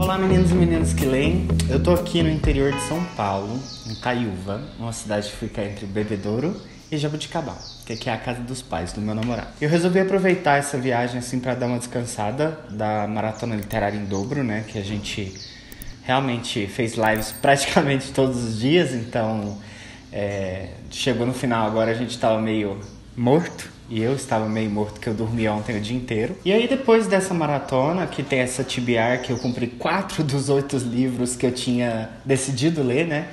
Olá meninos e meninas que leem, eu tô aqui no interior de São Paulo, em Caiúva, uma cidade que fica entre Bebedouro e Jaboticabal, que aqui é a casa dos pais do meu namorado. Eu resolvi aproveitar essa viagem assim pra dar uma descansada da maratona literária em dobro, né, que a gente realmente fez lives praticamente todos os dias, então chegou no final agora a gente tava meio morto. E eu estava meio morto, que eu dormi ontem o dia inteiro. E aí depois dessa maratona, que tem essa TBR, que eu cumpri 4 dos 8 livros que eu tinha decidido ler, né?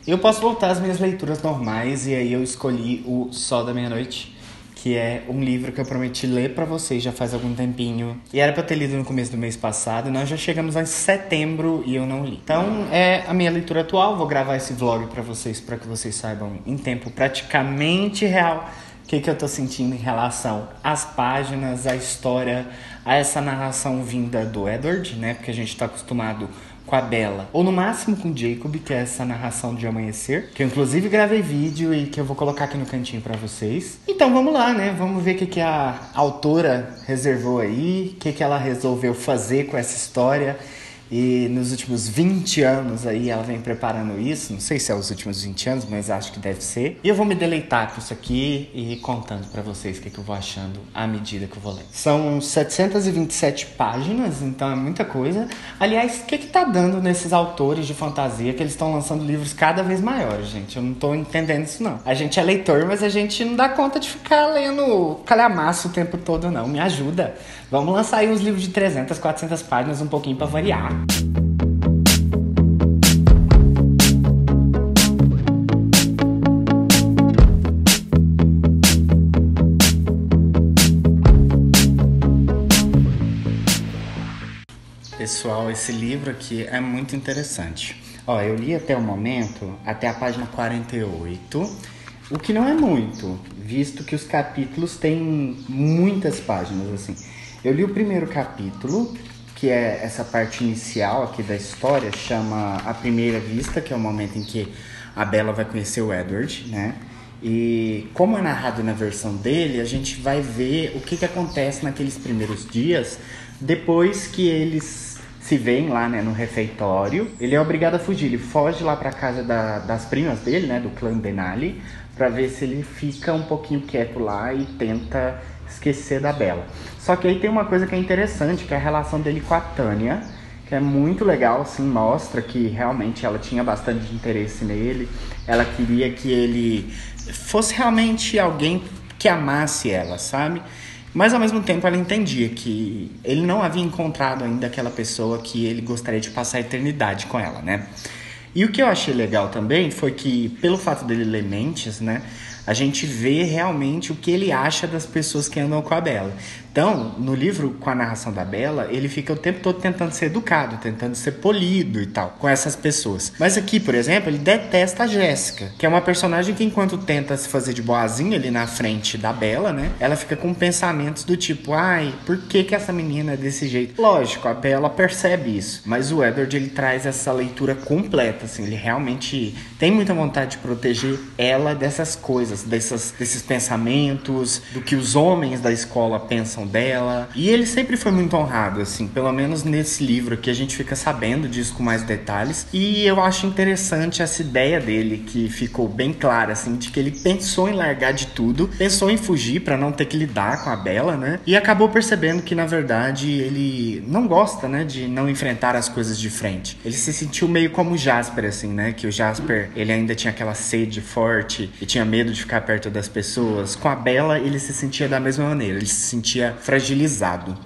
Eu posso voltar às minhas leituras normais. E aí eu escolhi o Sol da Meia-Noite, que é um livro que eu prometi ler pra vocês já faz algum tempinho. E era pra eu ter lido no começo do mês passado, e nós já chegamos em setembro e eu não li. Então é a minha leitura atual, vou gravar esse vlog pra vocês, pra que vocês saibam em tempo praticamente real o que eu tô sentindo em relação às páginas, à história, a essa narração vinda do Edward, né? Porque a gente tá acostumado com a Bella, ou no máximo com o Jacob, que é essa narração de amanhecer, que eu inclusive gravei vídeo e que eu vou colocar aqui no cantinho pra vocês. Então vamos lá, né? Vamos ver o que a autora reservou aí, o que ela resolveu fazer com essa história. E nos últimos 20 anos aí ela vem preparando isso. Não sei se é os últimos 20 anos, mas acho que deve ser. E eu vou me deleitar com isso aqui e contando pra vocês o que eu vou achando à medida que eu vou ler. São 727 páginas, então é muita coisa. Aliás, o que tá dando nesses autores de fantasia que eles estão lançando livros cada vez maiores, gente? Eu não tô entendendo isso, não. A gente é leitor, mas a gente não dá conta de ficar lendo calhamaço o tempo todo, não. Me ajuda. Vamos lançar aí uns livros de 300, 400 páginas, um pouquinho pra variar. Pessoal, esse livro aqui é muito interessante. Ó, eu li até o momento, até a página 48, o que não é muito, visto que os capítulos têm muitas páginas, assim. Eu li o primeiro capítulo, que é essa parte inicial aqui da história, chama A Primeira Vista, que é o momento em que a Bella vai conhecer o Edward, né? E como é narrado na versão dele, a gente vai ver o que acontece naqueles primeiros dias, depois que eles se veem lá, né, no refeitório. Ele é obrigado a fugir, ele foge lá pra casa das primas dele, né, do clã Denali, pra ver se ele fica um pouquinho quieto lá e tenta esquecer da Bella. Só que aí tem uma coisa que é interessante, que é a relação dele com a Tânia, que é muito legal, assim, mostra que realmente ela tinha bastante interesse nele, ela queria que ele fosse realmente alguém que amasse ela, sabe? Mas ao mesmo tempo ela entendia que ele não havia encontrado ainda aquela pessoa que ele gostaria de passar a eternidade com ela, né? E o que eu achei legal também foi que, pelo fato dele ler mentes, né, a gente vê realmente o que ele acha das pessoas que andam com a Bella. Então, no livro, com a narração da Bella, ele fica o tempo todo tentando ser educado, tentando ser polido e tal, com essas pessoas. Mas aqui, por exemplo, ele detesta a Jéssica, que é uma personagem que, enquanto tenta se fazer de boazinha ali na frente da Bella, né, ela fica com pensamentos do tipo, ai, por que essa menina é desse jeito? Lógico, a Bella percebe isso, mas o Edward, ele traz essa leitura completa, assim, ele realmente tem muita vontade de proteger ela dessas coisas, desses pensamentos, do que os homens da escola pensam dela. E ele sempre foi muito honrado, assim, pelo menos nesse livro aqui a gente fica sabendo disso com mais detalhes. E eu acho interessante essa ideia dele, que ficou bem clara, assim, de que ele pensou em largar de tudo, pensou em fugir pra não ter que lidar com a Bella, né? E acabou percebendo que, na verdade, ele não gosta, né, de não enfrentar as coisas de frente. Ele se sentiu meio como o Jasper, assim, né? Que o Jasper, ele ainda tinha aquela sede forte e tinha medo de ficar perto das pessoas. Com a Bella, ele se sentia da mesma maneira, ele se sentia fragilizado.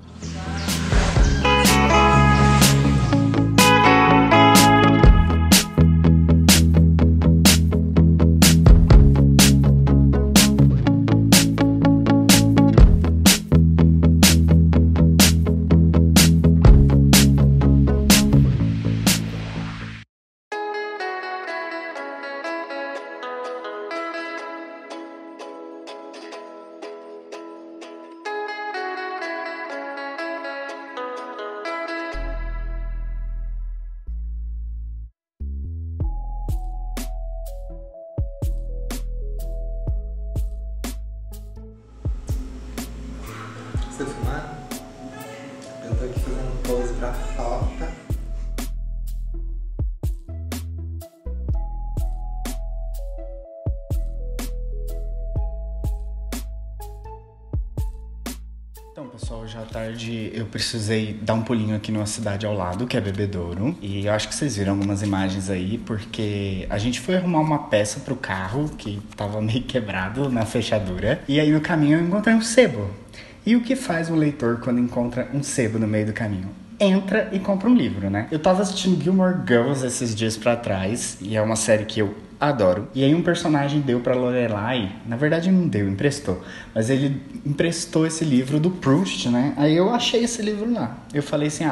Você tá filmando? Eu tô aqui fazendo pose pra foto. hoje à tarde eu precisei dar um pulinho aqui numa cidade ao lado, que é Bebedouro. E eu acho que vocês viram algumas imagens aí, porque a gente foi arrumar uma peça pro carro, que tava meio quebrado na fechadura. E aí no caminho eu encontrei um sebo. E o que faz um leitor quando encontra um sebo no meio do caminho? Entra e compra um livro, né? Eu tava assistindo Gilmore Girls esses dias pra trás, e é uma série que eu adoro. E aí um personagem deu pra Lorelai, na verdade não deu, emprestou. Mas ele emprestou esse livro do Proust, né? Aí eu achei esse livro lá. Eu falei assim,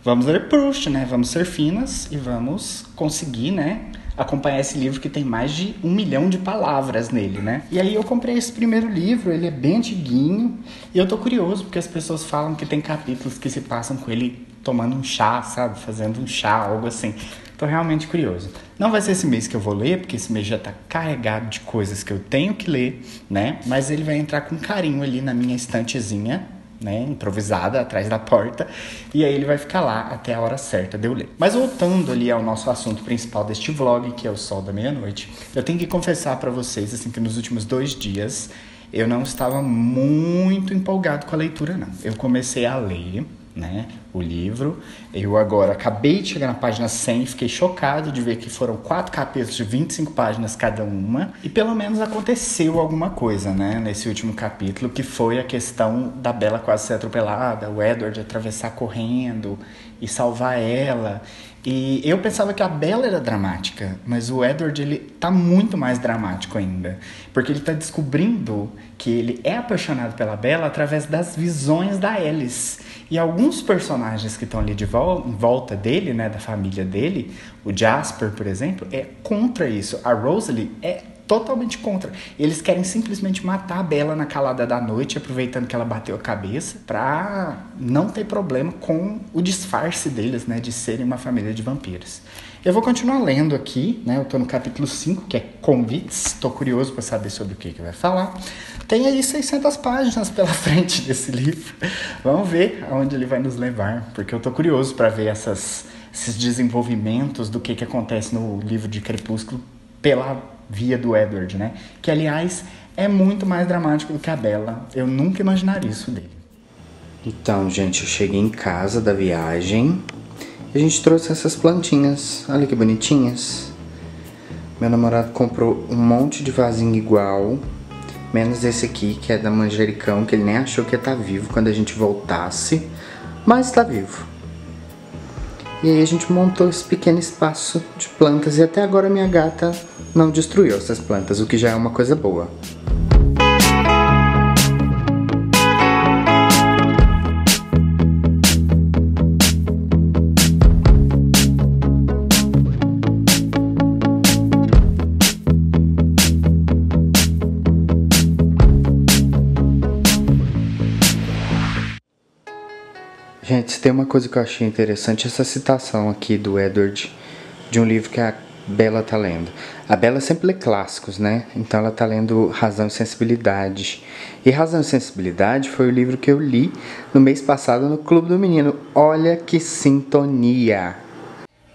vamos ler Proust, né? Vamos ser finas e vamos conseguir, né? Acompanhar esse livro que tem mais de 1 milhão de palavras nele, né? E aí eu comprei esse primeiro livro, ele é bem antiguinho. E eu tô curioso, porque as pessoas falam que tem capítulos que se passam com ele tomando um chá, sabe? Fazendo um chá, algo assim. Tô realmente curioso. Não vai ser esse mês que eu vou ler, porque esse mês já tá carregado de coisas que eu tenho que ler, né? Mas ele vai entrar com carinho ali na minha estantezinha, né, improvisada atrás da porta, e aí ele vai ficar lá até a hora certa de eu ler. Mas voltando ali ao nosso assunto principal deste vlog, que é o Sol da Meia-Noite, eu tenho que confessar pra vocês, assim, que nos últimos 2 dias eu não estava muito empolgado com a leitura, não. Eu comecei a ler, né, o livro. Eu agora acabei de chegar na página 100 e fiquei chocado de ver que foram 4 capítulos de 25 páginas cada uma. E pelo menos aconteceu alguma coisa, né, nesse último capítulo, que foi a questão da Bella quase ser atropelada, o Edward atravessar correndo e salvar ela. E eu pensava que a Bella era dramática, mas o Edward, ele tá muito mais dramático ainda. Porque ele tá descobrindo que ele é apaixonado pela Bella através das visões da Alice. E alguns personagens que estão ali em volta dele, né, da família dele, o Jasper, por exemplo, é contra isso. A Rosalie é totalmente contra. Eles querem simplesmente matar a Bella na calada da noite, aproveitando que ela bateu a cabeça, pra não ter problema com o disfarce deles, né, de serem uma família de vampiros. Eu vou continuar lendo aqui, né, eu tô no capítulo 5, que é Convites, tô curioso pra saber sobre o que vai falar. Tem aí 600 páginas pela frente desse livro. Vamos ver aonde ele vai nos levar, porque eu tô curioso pra ver esses desenvolvimentos do que acontece no livro de Crepúsculo pela via do Edward, né? Que, aliás, é muito mais dramático do que a Bella. Eu nunca imaginaria isso dele. Então, gente, eu cheguei em casa da viagem e a gente trouxe essas plantinhas. Olha que bonitinhas. Meu namorado comprou um monte de vasinho igual, menos esse aqui, que é da manjericão, que ele nem achou que ia estar vivo quando a gente voltasse, mas está vivo. E aí a gente montou esse pequeno espaço de plantas e até agora minha gata não destruiu essas plantas, o que já é uma coisa boa. Gente, se tem uma coisa que eu achei interessante, essa citação aqui do Edward, de um livro que a Bella tá lendo. A Bella sempre lê clássicos, né? Então ela tá lendo Razão e Sensibilidade. E Razão e Sensibilidade foi o livro que eu li no mês passado no Clube do Menino. Olha que sintonia!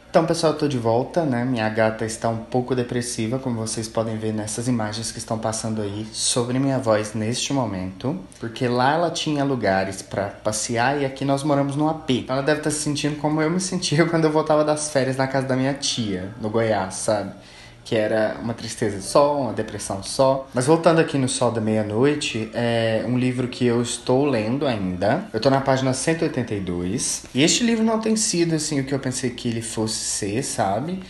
Então, pessoal, eu tô de volta, né? Minha gata está um pouco depressiva, como vocês podem ver nessas imagens que estão passando aí sobre minha voz neste momento. Porque lá ela tinha lugares pra passear e aqui nós moramos num AP. Então ela deve estar se sentindo como eu me sentia quando eu voltava das férias na casa da minha tia, no Goiás, sabe? Que era uma tristeza só, uma depressão só. Mas voltando aqui no Sol da Meia-Noite, é um livro que eu estou lendo ainda. Eu tô na página 182. E este livro não tem sido, assim, o que eu pensei que ele fosse ser, sabe?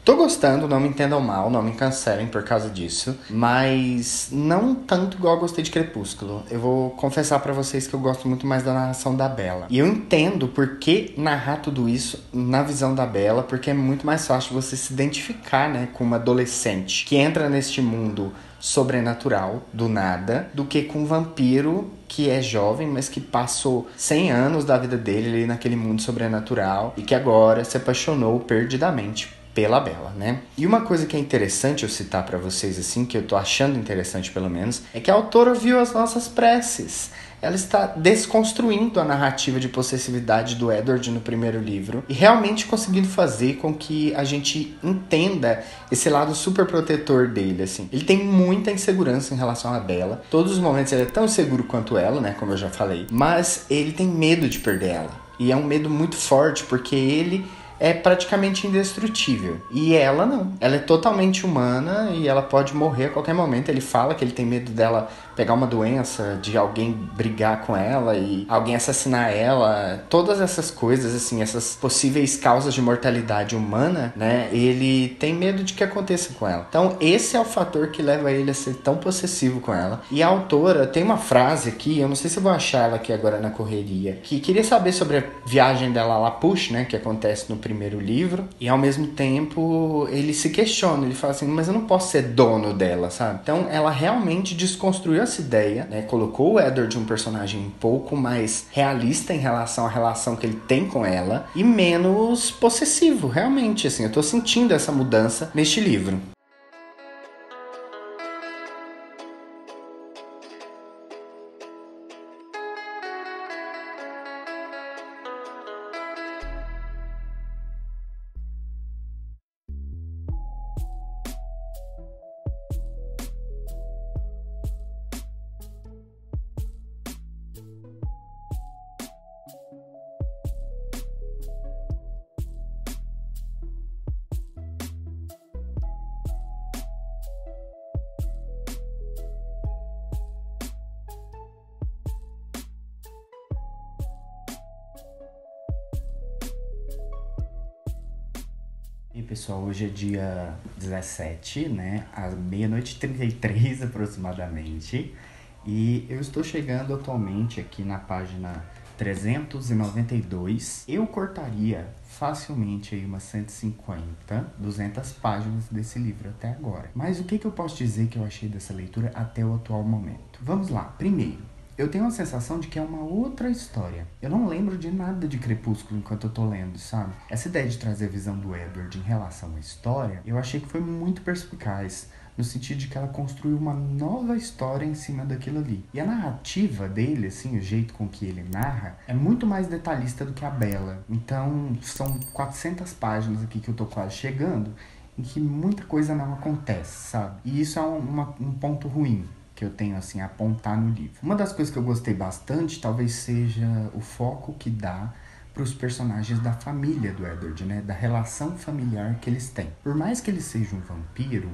Tô gostando, não me entendam mal, não me cancelem por causa disso. Mas não tanto igual eu gostei de Crepúsculo. Eu vou confessar pra vocês que eu gosto muito mais da narração da Bella. E eu entendo por que narrar tudo isso na visão da Bella, porque é muito mais fácil você se identificar, né, com uma adolescente que entra neste mundo sobrenatural, do nada, do que com um vampiro que é jovem, mas que passou 100 anos da vida dele ali naquele mundo sobrenatural e que agora se apaixonou perdidamente pela Bella, né? E uma coisa que é interessante eu citar pra vocês, assim, que eu tô achando interessante pelo menos, é que a autora viu as nossas preces. ela está desconstruindo a narrativa de possessividade do Edward no primeiro livro e realmente conseguindo fazer com que a gente entenda esse lado super protetor dele, assim. Ele tem muita insegurança em relação a Bella. Todos os momentos ele é tão seguro quanto ela, né, como eu já falei, mas ele tem medo de perder ela. E é um medo muito forte, porque ele é praticamente indestrutível. E ela não. Ela é totalmente humana e ela pode morrer a qualquer momento. Ele fala que ele tem medo dela pegar uma doença, de alguém brigar com ela e alguém assassinar ela. Todas essas coisas, assim, essas possíveis causas de mortalidade humana, né? Ele tem medo de que aconteça com ela. Então, esse é o fator que leva ele a ser tão possessivo com ela. E a autora tem uma frase aqui, eu não sei se eu vou achar ela aqui agora na correria, que queria saber sobre a viagem dela a Lapush, né? Que acontece no primeiro livro, e ao mesmo tempo ele se questiona, ele fala assim, mas eu não posso ser dono dela, sabe? Então ela realmente desconstruiu essa ideia, né? Colocou o Edward um personagem um pouco mais realista em relação à relação que ele tem com ela e menos possessivo, realmente, assim, eu tô sentindo essa mudança neste livro. E pessoal, hoje é dia 17, né? Às meia-noite e 33 aproximadamente. E eu estou chegando atualmente aqui na página 392. Eu cortaria facilmente aí umas 150, 200 páginas desse livro até agora. Mas o que eu posso dizer que eu achei dessa leitura até o atual momento? Vamos lá. Primeiro, eu tenho a sensação de que é uma outra história. Eu não lembro de nada de Crepúsculo enquanto eu tô lendo, sabe? Essa ideia de trazer a visão do Edward em relação à história, eu achei que foi muito perspicaz, no sentido de que ela construiu uma nova história em cima daquilo ali. E a narrativa dele, assim, o jeito com que ele narra, é muito mais detalhista do que a Bella. Então, são 400 páginas aqui que eu tô quase chegando, em que muita coisa não acontece, sabe? E isso é um ponto ruim que eu tenho, assim, a apontar no livro. Uma das coisas que eu gostei bastante talvez seja o foco que dá para os personagens da família do Edward, né? Da relação familiar que eles têm. Por mais que ele seja um vampiro,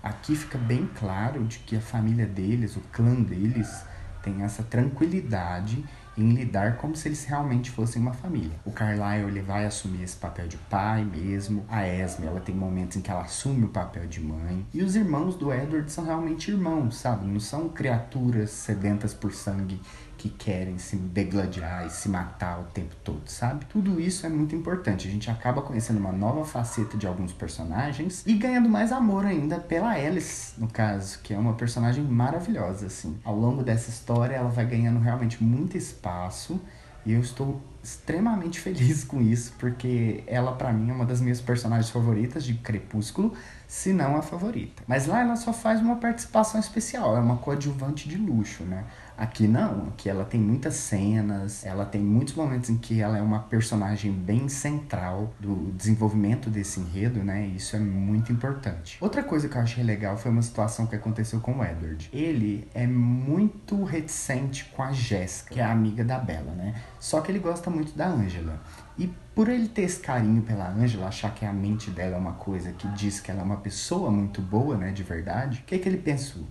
aqui fica bem claro de que a família deles, o clã deles, tem essa tranquilidade em lidar como se eles realmente fossem uma família. O Carlisle, ele vai assumir esse papel de pai mesmo. A Esme, ela tem momentos em que ela assume o papel de mãe. E os irmãos do Edward são realmente irmãos, sabe? Não são criaturas sedentas por sangue que querem se degladiar e se matar o tempo todo, sabe? Tudo isso é muito importante. A gente acaba conhecendo uma nova faceta de alguns personagens e ganhando mais amor ainda pela Alice, no caso, que é uma personagem maravilhosa, assim. Ao longo dessa história, ela vai ganhando realmente muito espaço e eu estou extremamente feliz com isso, porque ela, pra mim, é uma das minhas personagens favoritas de Crepúsculo, se não a favorita. Mas lá ela só faz uma participação especial, é uma coadjuvante de luxo, né? Aqui não, aqui ela tem muitas cenas, ela tem muitos momentos em que ela é uma personagem bem central do desenvolvimento desse enredo, né? E isso é muito importante. Outra coisa que eu achei legal foi uma situação que aconteceu com o Edward. Ele é muito reticente com a Jéssica, que é a amiga da Bella, né? Só que ele gosta muito da Angela. E por ele ter esse carinho pela Angela, achar que a mente dela é uma coisa que diz que ela é uma pessoa muito boa, né, de verdade, o que ele pensou?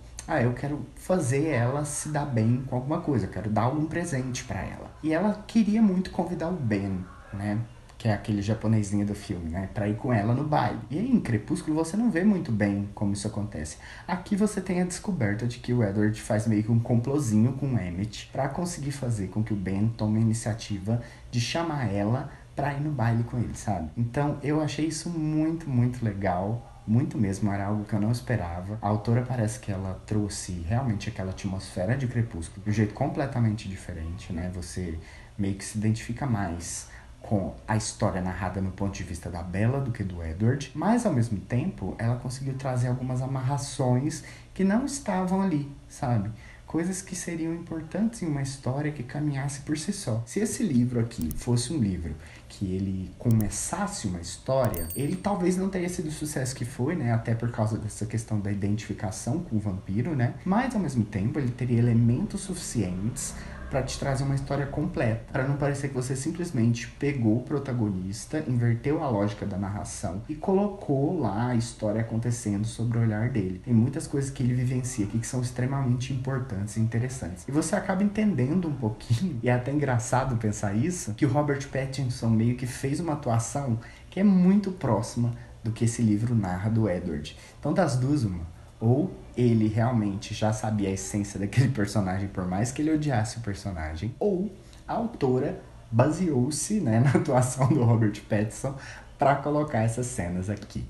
Eu quero fazer ela se dar bem com alguma coisa, eu quero dar algum presente pra ela. E ela queria muito convidar o Ben, né, que é aquele japonesinho do filme, né, pra ir com ela no baile. E aí, em Crepúsculo, você não vê muito bem como isso acontece. Aqui você tem a descoberta de que o Edward faz meio que um complozinho com o Emmett pra conseguir fazer com que o Ben tome a iniciativa de chamar ela pra ir no baile com ele, sabe? Então, eu achei isso muito, muito legal. Muito mesmo, era algo que eu não esperava. A autora parece que ela trouxe realmente aquela atmosfera de Crepúsculo de um jeito completamente diferente, né? Você meio que se identifica mais com a história narrada no ponto de vista da Bella do que do Edward, mas ao mesmo tempo ela conseguiu trazer algumas amarrações que não estavam ali, sabe? coisas que seriam importantes em uma história que caminhasse por si só. Se esse livro aqui fosse um livro que ele começasse uma história, ele talvez não teria sido o sucesso que foi, né? Até por causa dessa questão da identificação com o vampiro, né? Mas, ao mesmo tempo, ele teria elementos suficientes para te trazer uma história completa, para não parecer que você simplesmente pegou o protagonista, inverteu a lógica da narração e colocou lá a história acontecendo sobre o olhar dele. Tem muitas coisas que ele vivencia aqui que são extremamente importantes e interessantes. E você acaba entendendo um pouquinho, e é até engraçado pensar isso, que o Robert Pattinson meio que fez uma atuação que é muito próxima do que esse livro narra do Edward. Então, das duas, uma. Ou ele realmente já sabia a essência daquele personagem, por mais que ele odiasse o personagem, ou a autora baseou-se, né, na atuação do Robert Pattinson para colocar essas cenas aqui.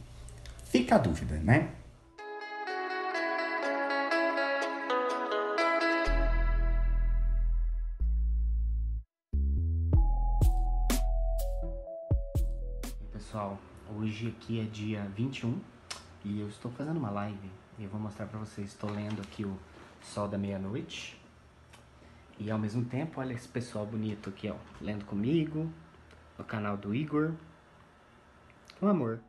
Fica a dúvida, né? Pessoal, hoje aqui é dia 21 e eu estou fazendo uma live. E eu vou mostrar pra vocês, estou lendo aqui o Sol da Meia-Noite. E ao mesmo tempo, olha esse pessoal bonito aqui, ó, lendo comigo, no canal do Igor. Um amor.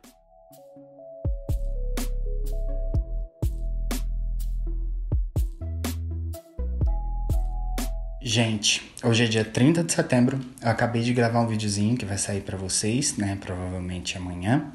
Gente, hoje é dia 30 de setembro, eu acabei de gravar um videozinho que vai sair pra vocês, né, provavelmente amanhã.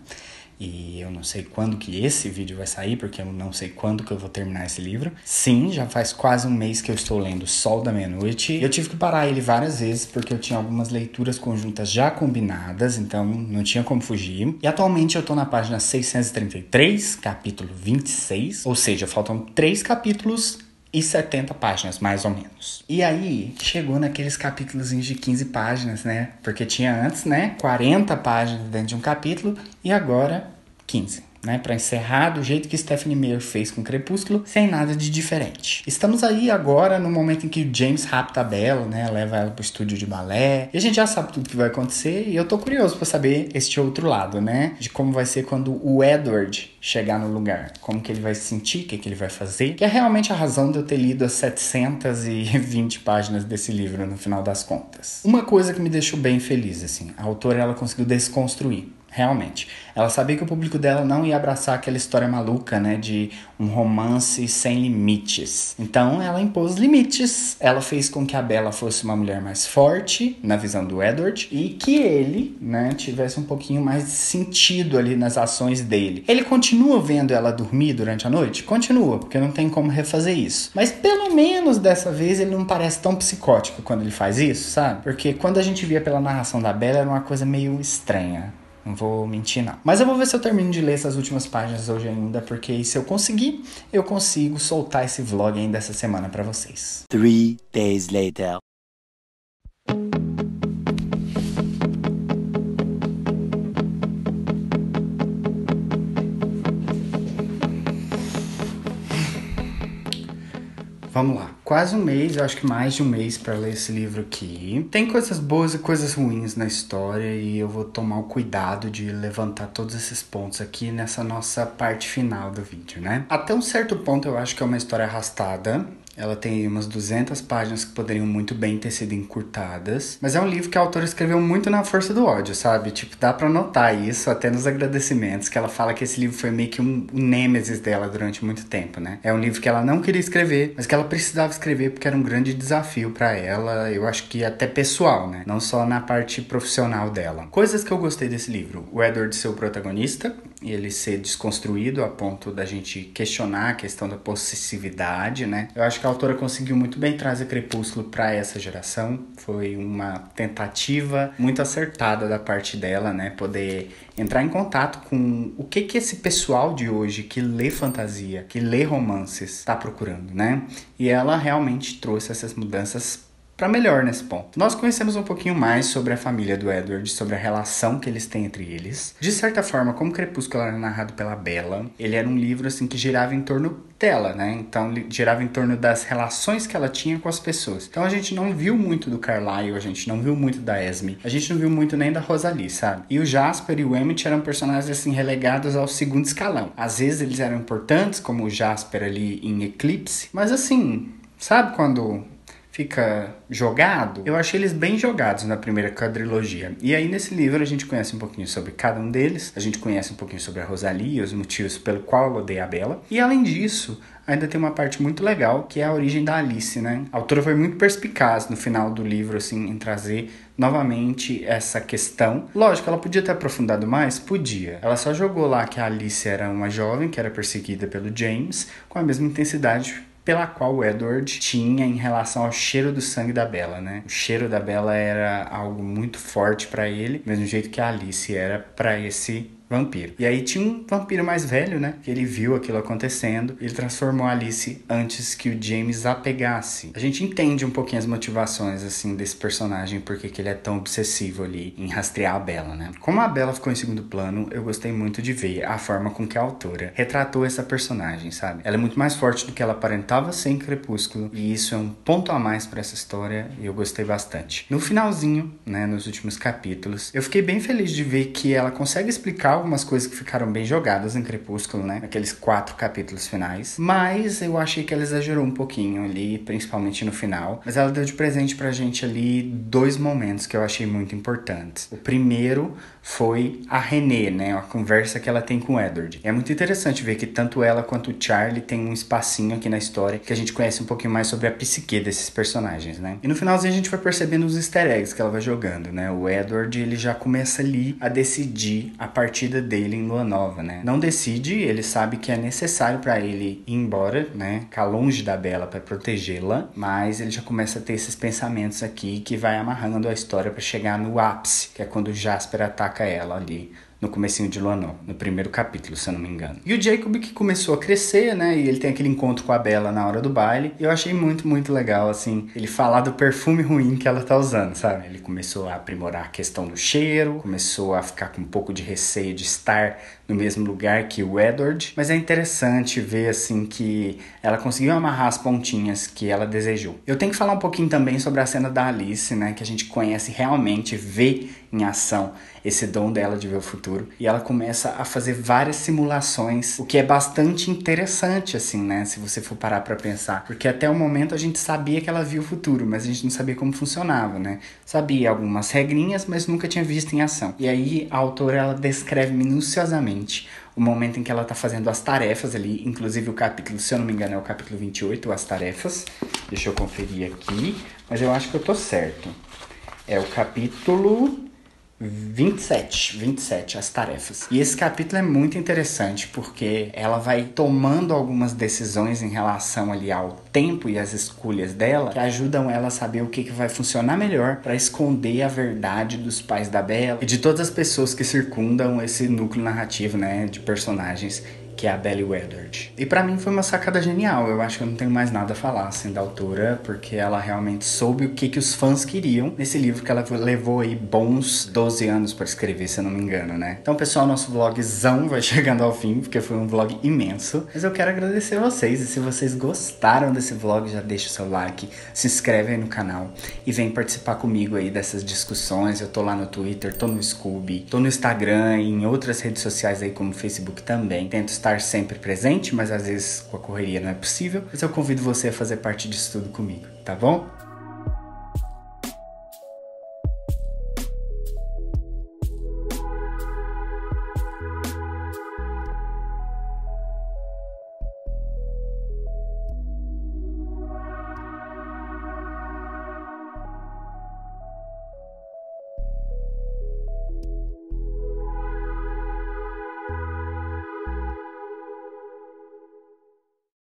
E eu não sei quando que esse vídeo vai sair, porque eu não sei quando que eu vou terminar esse livro. Sim, já faz quase um mês que eu estou lendo Sol da Meia-Noite. Eu tive que parar ele várias vezes, porque eu tinha algumas leituras conjuntas já combinadas, então não tinha como fugir. E atualmente eu tô na página 633, capítulo 26, ou seja, faltam 3 capítulos e 70 páginas, mais ou menos. E aí, chegou naqueles capítulos de 15 páginas, né? Porque tinha antes, né, 40 páginas dentro de um capítulo e agora 15. Né, para encerrar do jeito que Stephanie Meyer fez com Crepúsculo, sem nada de diferente. Estamos aí agora no momento em que o James rapta a Bella, né, leva ela pro estúdio de balé, e a gente já sabe tudo que vai acontecer, e eu tô curioso para saber este outro lado, né, de como vai ser quando o Edward chegar no lugar, como que ele vai se sentir, o que que ele vai fazer, que é realmente a razão de eu ter lido as 720 páginas desse livro no final das contas. Uma coisa que me deixou bem feliz, assim, a autora, ela conseguiu desconstruir. Realmente. Ela sabia que o público dela não ia abraçar aquela história maluca, né? De um romance sem limites. Então, ela impôs limites. Ela fez com que a Bella fosse uma mulher mais forte, na visão do Edward, e que ele, né, tivesse um pouquinho mais de sentido ali nas ações dele. Ele continua vendo ela dormir durante a noite? Continua, porque não tem como refazer isso. Mas, pelo menos dessa vez, ele não parece tão psicótico quando ele faz isso, sabe? Porque quando a gente via pela narração da Bella, era uma coisa meio estranha. Não vou mentir, não. Mas eu vou ver se eu termino de ler essas últimas páginas hoje ainda, porque se eu conseguir, eu consigo soltar esse vlog ainda essa semana pra vocês. 3 days later. Vamos lá. Quase um mês, eu acho que mais de um mês pra ler esse livro aqui. Tem coisas boas e coisas ruins na história e eu vou tomar o cuidado de levantar todos esses pontos aqui nessa nossa parte final do vídeo, né? Até um certo ponto eu acho que é uma história arrastada. Ela tem umas 200 páginas que poderiam muito bem ter sido encurtadas. Mas é um livro que a autora escreveu muito na força do ódio, sabe? Tipo, dá pra notar isso até nos agradecimentos, que ela fala que esse livro foi meio que um nêmesis dela durante muito tempo, né? É um livro que ela não queria escrever, mas que ela precisava escrever porque era um grande desafio pra ela, eu acho que até pessoal, né? Não só na parte profissional dela. Coisas que eu gostei desse livro. O Edward ser o protagonista, ele ser desconstruído a ponto da gente questionar a questão da possessividade, né? Eu acho que a autora conseguiu muito bem trazer Crepúsculo para essa geração. Foi uma tentativa muito acertada da parte dela, né? Poder entrar em contato com o que esse pessoal de hoje que lê fantasia, que lê romances, está procurando, né? E ela realmente trouxe essas mudanças para melhor nesse ponto. Nós conhecemos um pouquinho mais sobre a família do Edward, sobre a relação que eles têm entre eles. De certa forma, como Crepúsculo era narrado pela Bella, ele era um livro assim que girava em torno dela, né? Então girava em torno das relações que ela tinha com as pessoas. Então a gente não viu muito do Carlyle, a gente não viu muito da Esme, a gente não viu muito nem da Rosalie, sabe? E o Jasper e o Emmett eram personagens assim relegados ao segundo escalão. Às vezes eles eram importantes, como o Jasper ali em Eclipse, mas assim, Sabe quando fica jogado? Eu achei eles bem jogados na primeira quadrilogia. E aí nesse livro a gente conhece um pouquinho sobre cada um deles, a gente conhece um pouquinho sobre a Rosalie, os motivos pelo qual ela odeia a Bella. E além disso, ainda tem uma parte muito legal, que é a origem da Alice, né? A autora foi muito perspicaz no final do livro, assim, em trazer novamente essa questão. Lógico, ela podia ter aprofundado mais? Podia. Ela só jogou lá que a Alice era uma jovem que era perseguida pelo James, com a mesma intensidade pela qual o Edward tinha em relação ao cheiro do sangue da Bella, né? O cheiro da Bella era algo muito forte pra ele, do mesmo jeito que a Alice era pra esse vampiro. E aí tinha um vampiro mais velho, né? Que ele viu aquilo acontecendo. Ele transformou a Alice antes que o James a pegasse. A gente entende um pouquinho as motivações, assim, desse personagem, porque que ele é tão obsessivo ali em rastrear a Bella, né? Como a Bella ficou em segundo plano, eu gostei muito de ver a forma com que a autora retratou essa personagem, sabe? Ela é muito mais forte do que ela aparentava ser em Crepúsculo, e isso é um ponto a mais pra essa história, e eu gostei bastante. No finalzinho, né, nos últimos capítulos, eu fiquei bem feliz de ver que ela consegue explicar algumas coisas que ficaram bem jogadas em Crepúsculo, né? Aqueles 4 capítulos finais. Mas eu achei que ela exagerou um pouquinho ali, principalmente no final. Mas ela deu de presente pra gente ali 2 momentos que eu achei muito importantes. O primeiro foi a Renée, né? A conversa que ela tem com o Edward. E é muito interessante ver que tanto ela quanto o Charlie tem um espacinho aqui na história que a gente conhece um pouquinho mais sobre a psique desses personagens, né? E no finalzinho a gente vai percebendo os easter eggs que ela vai jogando, né? O Edward, ele já começa ali a decidir a partida dele em Lua Nova, né? Não decide, ele sabe que é necessário pra ele ir embora, né? Ficar longe da Bella pra protegê-la, mas ele já começa a ter esses pensamentos aqui que vai amarrando a história pra chegar no ápice, que é quando o Jasper ataca ela ali no comecinho de Lua Nova, no primeiro capítulo, se eu não me engano. E o Jacob que começou a crescer, né, e ele tem aquele encontro com a Bella na hora do baile, e eu achei muito, muito legal, assim, ele falar do perfume ruim que ela tá usando, sabe? Ele começou a aprimorar a questão do cheiro, começou a ficar com um pouco de receio de estar no mesmo lugar que o Edward, mas é interessante ver, assim, que ela conseguiu amarrar as pontinhas que ela desejou. Eu tenho que falar um pouquinho também sobre a cena da Alice, né, que a gente conhece realmente, vê em ação esse dom dela de ver o futuro, e ela começa a fazer várias simulações, o que é bastante interessante, assim, né, se você for parar pra pensar, porque até o momento a gente sabia que ela via o futuro, mas a gente não sabia como funcionava, né, sabia algumas regrinhas, mas nunca tinha visto em ação. E aí a autora, ela descreve minuciosamente o momento em que ela tá fazendo as tarefas ali, inclusive o capítulo, se eu não me engano, é o capítulo 28, as tarefas, deixa eu conferir aqui, mas eu acho que eu tô certo, é o capítulo 27, as tarefas. E esse capítulo é muito interessante porque ela vai tomando algumas decisões em relação ali ao tempo e às escolhas dela que ajudam ela a saber o que vai funcionar melhor para esconder a verdade dos pais da Bella e de todas as pessoas que circundam esse núcleo narrativo, né, de personagens que é a Bella e o Edward. E pra mim foi uma sacada genial. Eu acho que eu não tenho mais nada a falar, assim, da autora, porque ela realmente soube o que os fãs queriam nesse livro que ela levou aí bons 12 anos pra escrever, se eu não me engano, né? Então, pessoal, nosso vlogzão vai chegando ao fim, porque foi um vlog imenso. Mas eu quero agradecer a vocês, e se vocês gostaram desse vlog, já deixa o seu like, se inscreve aí no canal e vem participar comigo aí dessas discussões. Eu tô lá no Twitter, tô no Scooby, tô no Instagram e em outras redes sociais aí como o Facebook também. Tento estar sempre presente, mas às vezes com a correria não é possível. Mas eu convido você a fazer parte disso tudo comigo, tá bom?